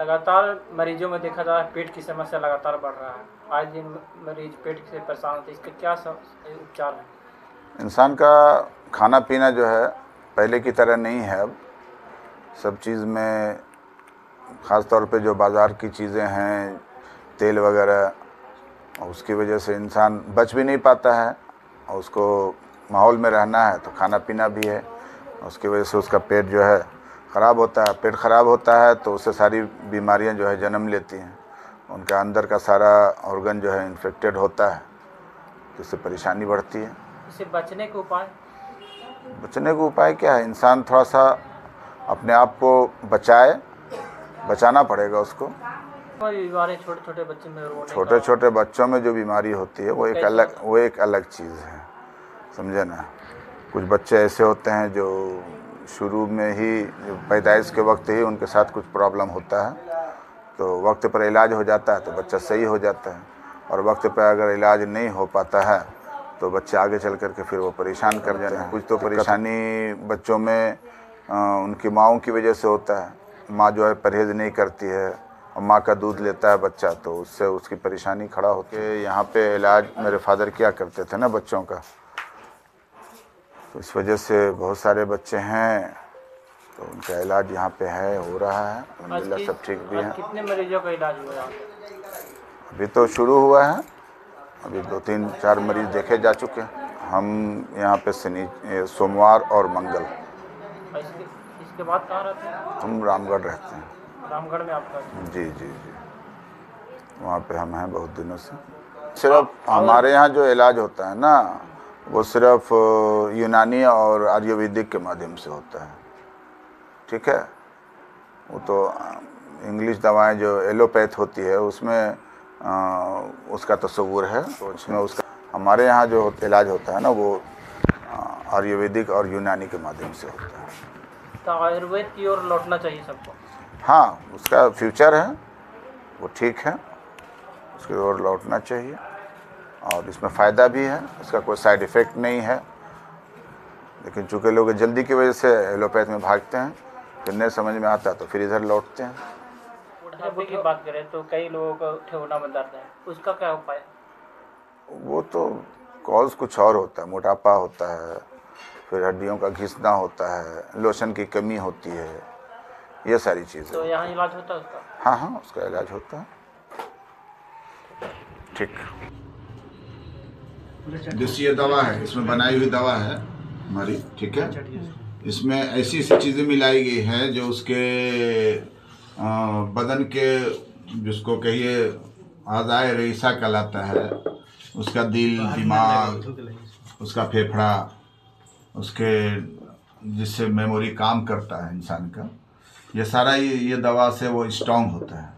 लगातार मरीजों में देखा जा रहा है पेट की समस्या लगातार बढ़ रहा है। आए दिन मरीज पेट से परेशान होते हैं, इसका क्या उपचार है? इंसान का खाना पीना जो है पहले की तरह नहीं है। अब सब चीज़ में ख़ास तौर पे जो बाज़ार की चीज़ें हैं, तेल वगैरह, उसकी वजह से इंसान बच भी नहीं पाता है। और उसको माहौल में रहना है तो खाना पीना भी है, उसकी वजह से उसका पेट जो है ख़राब होता है। पेट ख़राब होता है तो उससे सारी बीमारियां जो है जन्म लेती हैं। उनके अंदर का सारा ऑर्गन जो है इन्फेक्टेड होता है, तो इससे परेशानी बढ़ती है। इससे बचने के उपाय? बचने का उपाय क्या है? इंसान थोड़ा सा अपने आप को बचाना पड़ेगा उसको। बीमारी छोटे छोटे बच्चे में छोटे बच्चों में जो बीमारी होती है वो एक अलग चीज़ है, समझे ना। कुछ बच्चे ऐसे होते हैं जो शुरू में ही पैदाइश के वक्त ही उनके साथ कुछ प्रॉब्लम होता है, तो वक्त पर इलाज हो जाता है तो बच्चा सही हो जाता है। और वक्त पर अगर इलाज नहीं हो पाता है तो बच्चे आगे चल कर के फिर वो परेशान कर जाते हैं। कुछ तो परेशानी बच्चों में उनकी माँओं की वजह से होता है। माँ जो है परहेज़ नहीं करती है और माँ का दूध लेता है बच्चा, तो उससे उसकी परेशानी खड़ा होती है। यहाँ पे इलाज मेरे फादर किया करते थे ना बच्चों का, तो इस वजह से बहुत सारे बच्चे हैं, तो उनका इलाज यहाँ पे है, हो रहा है अल्हम्दुलिल्लाह, सब ठीक भी है। कितने मरीजों का इलाज हुआ? अभी तो शुरू हुआ है, अभी 2-3-4 मरीज देखे जा चुके हैं। हम यहाँ पे सोमवार और मंगल। इसके बाद कहाँ रहते हैं? हम रामगढ़ रहते हैं। रामगढ़ में आपका? जी, वहाँ पे हम हैं बहुत दिनों से। सिर्फ हमारे यहाँ जो इलाज होता है ना, वो सिर्फ यूनानी और आयुर्वेदिक के माध्यम से होता है, ठीक है। वो तो इंग्लिश दवाएं जो एलोपैथ होती है उसमें उसका तस्वुर है, तो उसमें उसका हमारे यहाँ जो इलाज होता है ना वो आयुर्वेदिक और यूनानी के माध्यम से होता है। तो आयुर्वेद की ओर लौटना चाहिए सबको। हाँ, उसका फ्यूचर है, वो ठीक है, उसकी ओर लौटना चाहिए। और इसमें फ़ायदा भी है, इसका कोई साइड इफ़ेक्ट नहीं है। लेकिन चूँकि लोग जल्दी की वजह से एलोपैथ में भागते हैं, फिर नहीं समझ में आता तो फिर इधर लौटते हैं। बुढ़ापे की बात करें तो कई लोगों को ठेहुना में दर्द है, उसका क्या उपाय है? वो तो कॉज कुछ और होता है, मोटापा होता है, फिर हड्डियों का घिसना होता है, लोशन की कमी होती है, ये सारी चीज़ें। तो यहाँ इलाज होता है उसका? हाँ, उसका इलाज होता है, ठीक। जैसे ये दवा है, इसमें बनाई हुई दवा है हमारी, ठीक है। इसमें ऐसी ऐसी चीज़ें मिलाई गई हैं जो उसके बदन के, जिसको कहिए आज़ाए रईसा कहलाता है, उसका दिल, दिमाग, उसका फेफड़ा, उसके जिससे मेमोरी काम करता है इंसान का, ये सारा ये दवा से वो स्ट्रॉन्ग होता है,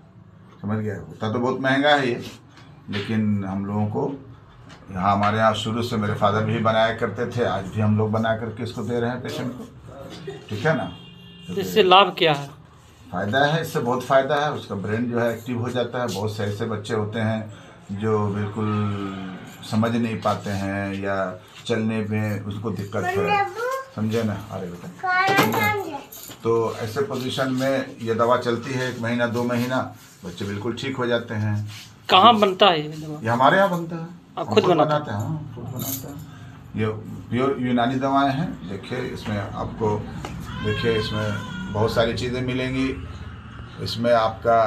समझ गया। होता तो बहुत महंगा है ये, लेकिन हम लोगों को यहाँ, हमारे यहाँ शुरू से मेरे फादर भी बनाया करते थे, आज भी हम लोग बना करके इसको दे रहे हैं पेशेंट को, ठीक है ना। तो इससे लाभ क्या है? फ़ायदा है, इससे बहुत फ़ायदा है। उसका ब्रेन जो है एक्टिव हो जाता है। बहुत से ऐसे बच्चे होते हैं जो बिल्कुल समझ नहीं पाते हैं या चलने में उसको दिक्कत है, समझे ना। अरे बेटा, तो ऐसे पोजीशन में ये दवा चलती है 1 महीना 2 महीना, बच्चे बिल्कुल ठीक हो जाते हैं। कहाँ बनता है ये दवा? ये हमारे यहाँ बनता है। आप खुद बनाते हैं? हाँ, खुद बनाते हैं। ये प्योर यूनानी दवाएं हैं। देखिए इसमें आपको, देखिए इसमें बहुत सारी चीज़ें मिलेंगी। इसमें आपका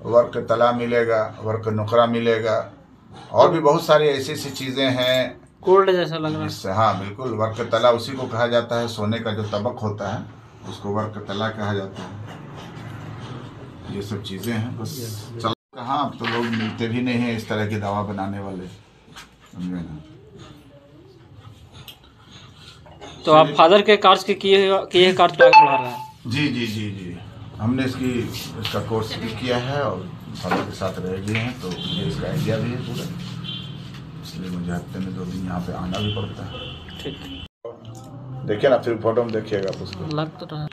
वर्क तला मिलेगा, वर्क नुकरा मिलेगा, और भी बहुत सारी ऐसी ऐसी चीज़ें हैं। गोल्ड जैसा लग रहा है। हाँ बिल्कुल, वर्क तला उसी को कहा जाता है। सोने का जो तबक होता है उसको वर्क तला कहा जाता है। ये सब चीज़ें हैं। बस चल कहाँ, अब तो लोग मिलते भी नहीं हैं इस तरह की दवा बनाने वाले, समझे ना। तो आप फादर के कार्य के किए कार्य को आगे बढ़ा रहे हैं? जी, हमने इसका कोर्स भी किया है और फादर के साथ रह गए हैं, तो मुझे इसका आइडिया भी है पूरा, इसलिए मुझे हफ्ते में 2 दिन यहाँ पे आना भी पड़ता है। ठीक, देखिए ना, फिर फोटो में देखिएगा आप उसको। लग तो रहा है।